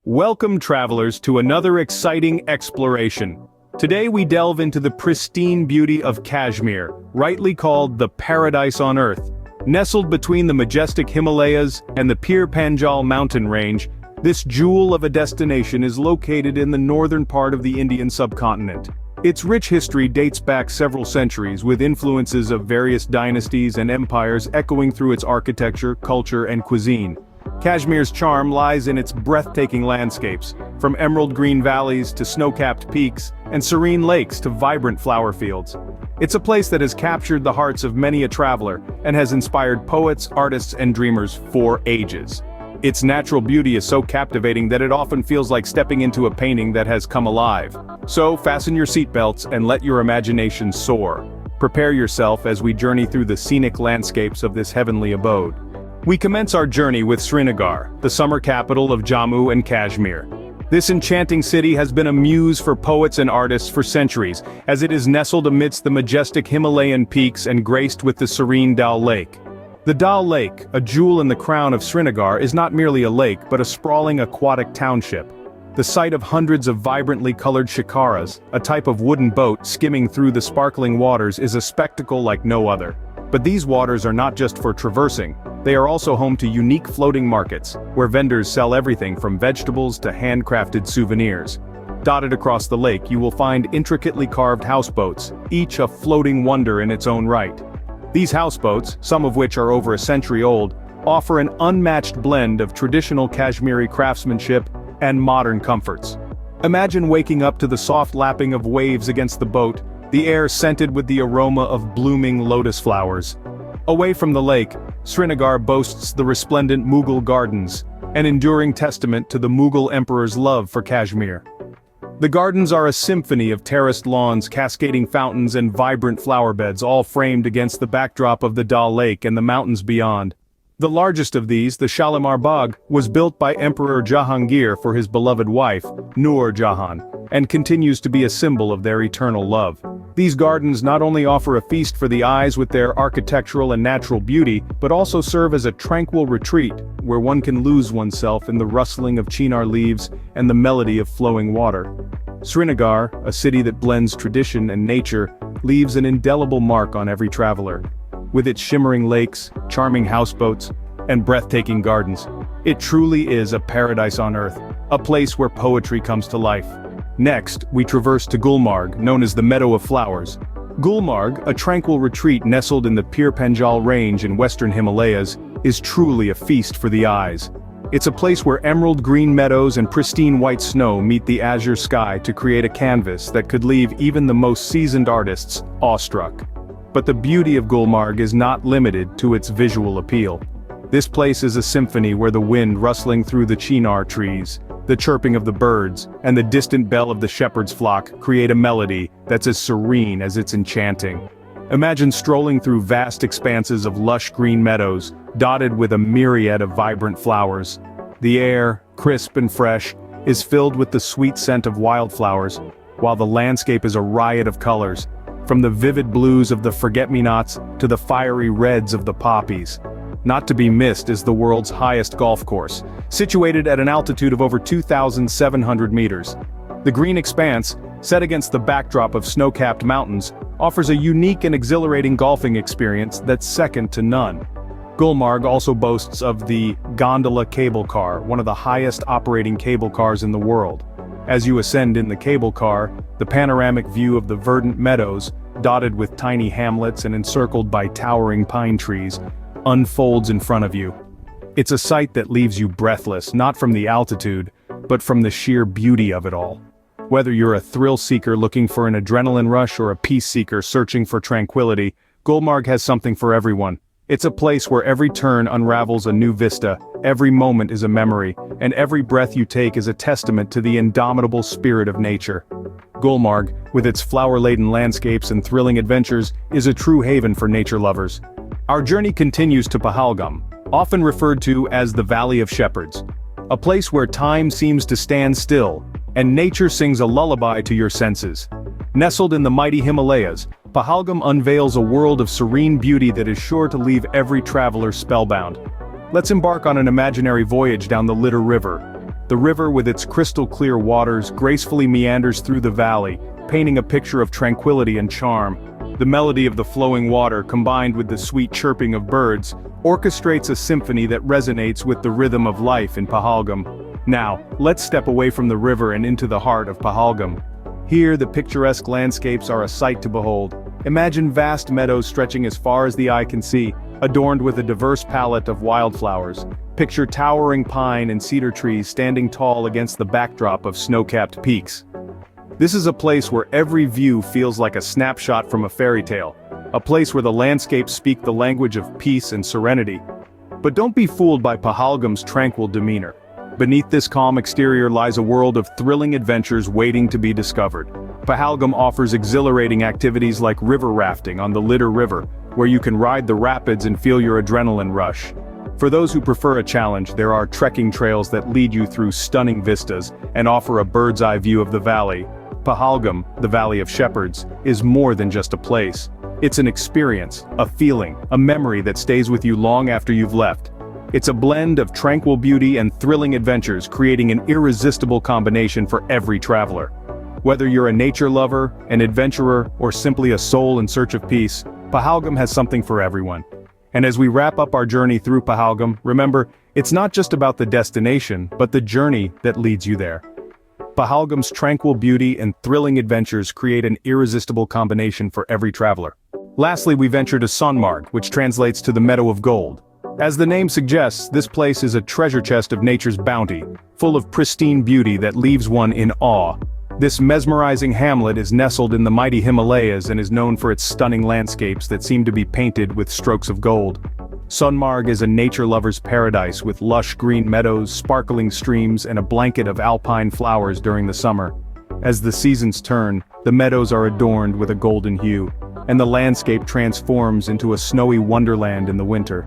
Welcome travelers to another exciting exploration. Today we delve into the pristine beauty of Kashmir, rightly called the paradise on earth. Nestled between the majestic Himalayas and the Pir Panjal mountain range, this jewel of a destination is located in the northern part of the Indian subcontinent. Its rich history dates back several centuries, with influences of various dynasties and empires echoing through its architecture, culture, and cuisine. Kashmir's charm lies in its breathtaking landscapes, from emerald green valleys to snow-capped peaks, and serene lakes to vibrant flower fields. It's a place that has captured the hearts of many a traveler, and has inspired poets, artists, and dreamers for ages. Its natural beauty is so captivating that it often feels like stepping into a painting that has come alive. So fasten your seatbelts and let your imagination soar. Prepare yourself as we journey through the scenic landscapes of this heavenly abode. We commence our journey with Srinagar, the summer capital of Jammu and Kashmir. This enchanting city has been a muse for poets and artists for centuries, as it is nestled amidst the majestic Himalayan peaks and graced with the serene Dal Lake. The Dal Lake, a jewel in the crown of Srinagar, is not merely a lake but a sprawling aquatic township. The sight of hundreds of vibrantly colored shikaras, a type of wooden boat skimming through the sparkling waters, is a spectacle like no other. But these waters are not just for traversing. They are also home to unique floating markets, where vendors sell everything from vegetables to handcrafted souvenirs. Dotted across the lake you will find intricately carved houseboats, each a floating wonder in its own right. These houseboats, some of which are over a century old, offer an unmatched blend of traditional Kashmiri craftsmanship and modern comforts. Imagine waking up to the soft lapping of waves against the boat, the air scented with the aroma of blooming lotus flowers. Away from the lake, Srinagar boasts the resplendent Mughal gardens, an enduring testament to the Mughal emperor's love for Kashmir. The gardens are a symphony of terraced lawns, cascading fountains, and vibrant flower beds, all framed against the backdrop of the Dal Lake and the mountains beyond. The largest of these, the Shalimar Bagh, was built by Emperor Jahangir for his beloved wife, Noor Jahan, and continues to be a symbol of their eternal love. These gardens not only offer a feast for the eyes with their architectural and natural beauty, but also serve as a tranquil retreat, where one can lose oneself in the rustling of chinar leaves and the melody of flowing water. Srinagar, a city that blends tradition and nature, leaves an indelible mark on every traveler. With its shimmering lakes, charming houseboats, and breathtaking gardens, it truly is a paradise on earth, a place where poetry comes to life. Next, we traverse to Gulmarg, known as the Meadow of Flowers. Gulmarg, a tranquil retreat nestled in the Pir Panjal range in western Himalayas, is truly a feast for the eyes. It's a place where emerald green meadows and pristine white snow meet the azure sky to create a canvas that could leave even the most seasoned artists awestruck. But the beauty of Gulmarg is not limited to its visual appeal. This place is a symphony where the wind rustling through the chinar trees, the chirping of the birds, and the distant bell of the shepherd's flock create a melody that's as serene as it's enchanting. Imagine strolling through vast expanses of lush green meadows, dotted with a myriad of vibrant flowers. The air, crisp and fresh, is filled with the sweet scent of wildflowers, while the landscape is a riot of colors, from the vivid blues of the forget-me-nots to the fiery reds of the poppies. Not to be missed is the world's highest golf course, situated at an altitude of over 2,700 meters. The green expanse, set against the backdrop of snow-capped mountains, offers a unique and exhilarating golfing experience that's second to none. Gulmarg also boasts of the gondola cable car, one of the highest operating cable cars in the world. As you ascend in the cable car, the panoramic view of the verdant meadows, dotted with tiny hamlets and encircled by towering pine trees, unfolds in front of you. It's a sight that leaves you breathless, not from the altitude, but from the sheer beauty of it all. Whether you're a thrill seeker looking for an adrenaline rush or a peace seeker searching for tranquility, Gulmarg has something for everyone. It's a place where every turn unravels a new vista, every moment is a memory, and every breath you take is a testament to the indomitable spirit of nature. Gulmarg, with its flower-laden landscapes and thrilling adventures, is a true haven for nature lovers. Our journey continues to Pahalgam, often referred to as the Valley of Shepherds. A place where time seems to stand still, and nature sings a lullaby to your senses. Nestled in the mighty Himalayas, Pahalgam unveils a world of serene beauty that is sure to leave every traveler spellbound. Let's embark on an imaginary voyage down the Litter River. The river with its crystal-clear waters gracefully meanders through the valley, painting a picture of tranquility and charm. The melody of the flowing water, combined with the sweet chirping of birds, orchestrates a symphony that resonates with the rhythm of life in Pahalgam. Now, let's step away from the river and into the heart of Pahalgam. Here, the picturesque landscapes are a sight to behold. Imagine vast meadows stretching as far as the eye can see, adorned with a diverse palette of wildflowers. Picture towering pine and cedar trees standing tall against the backdrop of snow-capped peaks. This is a place where every view feels like a snapshot from a fairy tale, a place where the landscapes speak the language of peace and serenity. But don't be fooled by Pahalgam's tranquil demeanor. Beneath this calm exterior lies a world of thrilling adventures waiting to be discovered. Pahalgam offers exhilarating activities like river rafting on the Litter River, where you can ride the rapids and feel your adrenaline rush. For those who prefer a challenge, there are trekking trails that lead you through stunning vistas and offer a bird's-eye view of the valley. Pahalgam, the Valley of Shepherds, is more than just a place. It's an experience, a feeling, a memory that stays with you long after you've left. It's a blend of tranquil beauty and thrilling adventures, creating an irresistible combination for every traveler. Whether you're a nature lover, an adventurer, or simply a soul in search of peace, Pahalgam has something for everyone. And as we wrap up our journey through Pahalgam, remember, it's not just about the destination, but the journey that leads you there. Pahalgam's tranquil beauty and thrilling adventures create an irresistible combination for every traveler. Lastly, we venture to Sonmarg, which translates to the Meadow of Gold. As the name suggests, this place is a treasure chest of nature's bounty, full of pristine beauty that leaves one in awe. This mesmerizing hamlet is nestled in the mighty Himalayas and is known for its stunning landscapes that seem to be painted with strokes of gold. Sonmarg is a nature lover's paradise with lush green meadows, sparkling streams, and a blanket of alpine flowers during the summer. As the seasons turn, the meadows are adorned with a golden hue, and the landscape transforms into a snowy wonderland in the winter.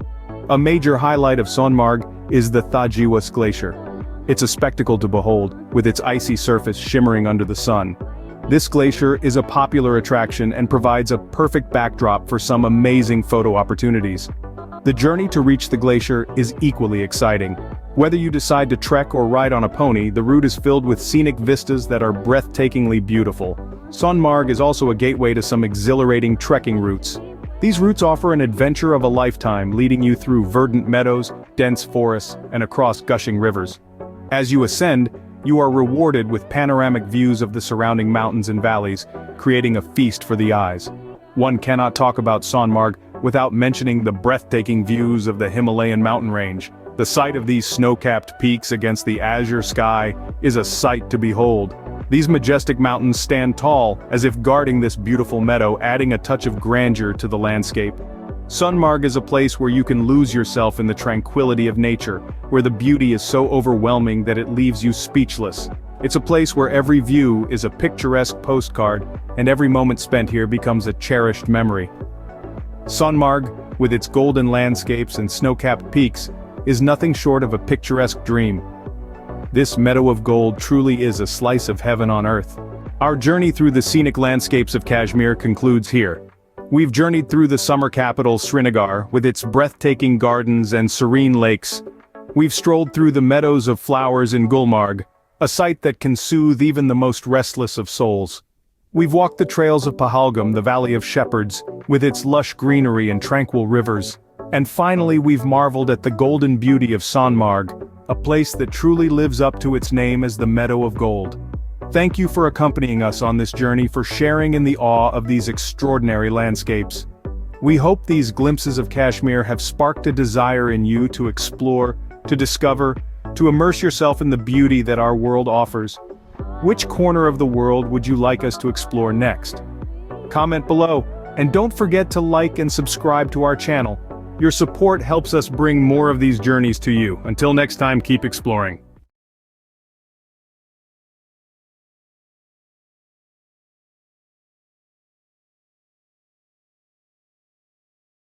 A major highlight of Sonmarg is the Thajiwas Glacier. It's a spectacle to behold, with its icy surface shimmering under the sun. This glacier is a popular attraction and provides a perfect backdrop for some amazing photo opportunities. The journey to reach the glacier is equally exciting. Whether you decide to trek or ride on a pony, the route is filled with scenic vistas that are breathtakingly beautiful. Sonmarg is also a gateway to some exhilarating trekking routes. These routes offer an adventure of a lifetime, leading you through verdant meadows, dense forests, and across gushing rivers. As you ascend, you are rewarded with panoramic views of the surrounding mountains and valleys, creating a feast for the eyes. One cannot talk about Sonmarg without mentioning the breathtaking views of the Himalayan mountain range. The sight of these snow-capped peaks against the azure sky is a sight to behold. These majestic mountains stand tall, as if guarding this beautiful meadow, adding a touch of grandeur to the landscape. Sonmarg is a place where you can lose yourself in the tranquility of nature, where the beauty is so overwhelming that it leaves you speechless. It's a place where every view is a picturesque postcard, and every moment spent here becomes a cherished memory. Sonmarg, with its golden landscapes and snow-capped peaks, is nothing short of a picturesque dream. This Meadow of Gold truly is a slice of heaven on earth. Our journey through the scenic landscapes of Kashmir concludes here. We've journeyed through the summer capital Srinagar, with its breathtaking gardens and serene lakes. We've strolled through the meadows of flowers in Gulmarg, a sight that can soothe even the most restless of souls. We've walked the trails of Pahalgam, the Valley of Shepherds, with its lush greenery and tranquil rivers. And finally, we've marveled at the golden beauty of Sonmarg, a place that truly lives up to its name as the Meadow of Gold. Thank you for accompanying us on this journey, for sharing in the awe of these extraordinary landscapes. We hope these glimpses of Kashmir have sparked a desire in you to explore, to discover, to immerse yourself in the beauty that our world offers. Which corner of the world would you like us to explore next? Comment below, and don't forget to like and subscribe to our channel. Your support helps us bring more of these journeys to you. Until next time, keep exploring.